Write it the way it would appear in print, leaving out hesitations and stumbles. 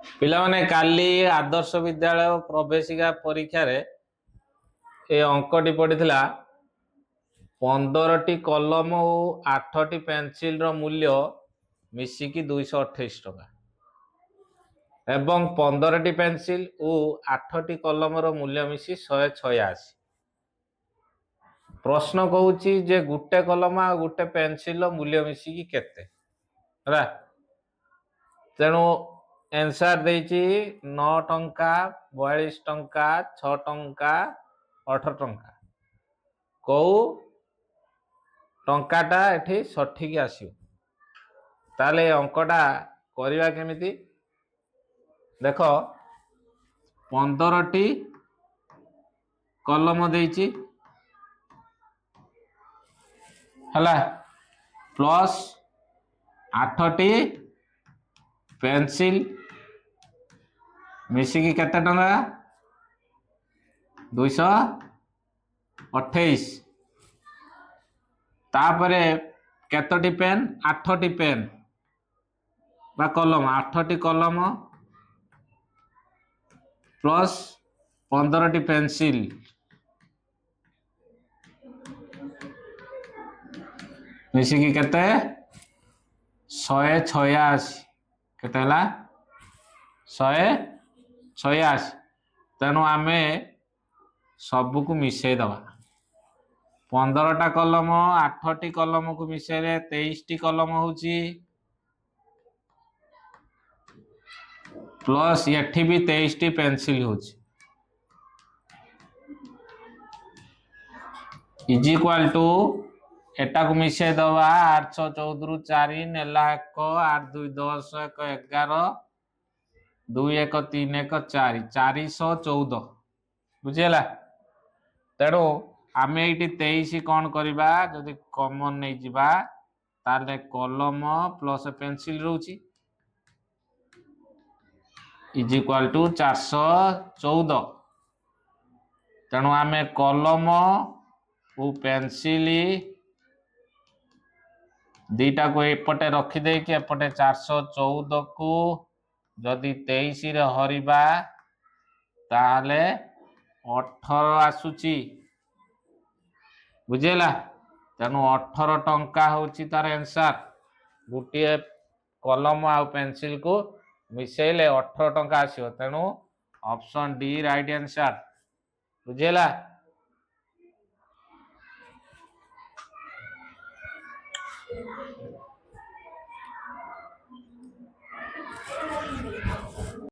ପିଲାମାନେ କାଲି ଆଦର୍ଶ ବିଦ୍ୟାଳୟ ପ୍ରବେଶିକା ପରୀକ୍ଷାରେ ଏ ଅଙ୍କଟି ପଡ଼ିଥିଲା 15ଟି କଲମ ଓ 8ଟି ପେନସିଲର ମୂଲ୍ୟ ମିଶିକି 228 ଟଙ୍କା ଏବଂ 15ଟି ପେନସିଲ ଓ 8ଟି କଲମର ମୂଲ୍ୟ ମିଶି 186। ପ୍ରଶ୍ନ କହୁଛି ଯେ ଗୋଟେ କଲମ ଆଉ ଗୋଟେ ପେନସିଲର ମୂଲ୍ୟ ମିଶିକି କେତେ ହେଲା। ତେଣୁ एंसर देछि 9 टंका 42 टंका 6 टंका 18 टंका कौ टंकाटा एठी सठिक आसियो ताले अंकटा करिवा केमिति देखो 15टी कलम देछि हला प्लस 8टी पेंसिल मिसिकी केते टंका 228 तापरे केतोटी पेन 8टी पेन बा कलम 8टी कलम प्लस 15टी पेंसिल मिसिकी केते 186 केते हला 186 तेणु आमे सबको मिसई दबा 15टा कलम 8टी कलम को मिसेले 23टी कलम होची प्लस एठी भी 23टी पेंसिल होची इज इक्वल टू एटा को मिसे दबा 814 रु 4 नेला 1 8 2 10 1 11 2 1 3 1 4 414 बुझेला तेणु आम ये 23 कौन करवा जदि कॉमन नहीं जिबा ताले कलम प्लस पेंसिल रोची इज इक्वल टू 414 तेणु आम कलम और पेंसिल दीटा को एपटे रखिदे कि एपटे 414 को जदि 23 रे हरिबा ताले 18 आसुची बुझेला तेणु 18 टंका होची तार आंसर गोटे कलम आ पेंसिल को मिसेले 18 टंका आसियो तेणु ऑप्शन डी राइट आंसर बुझेला।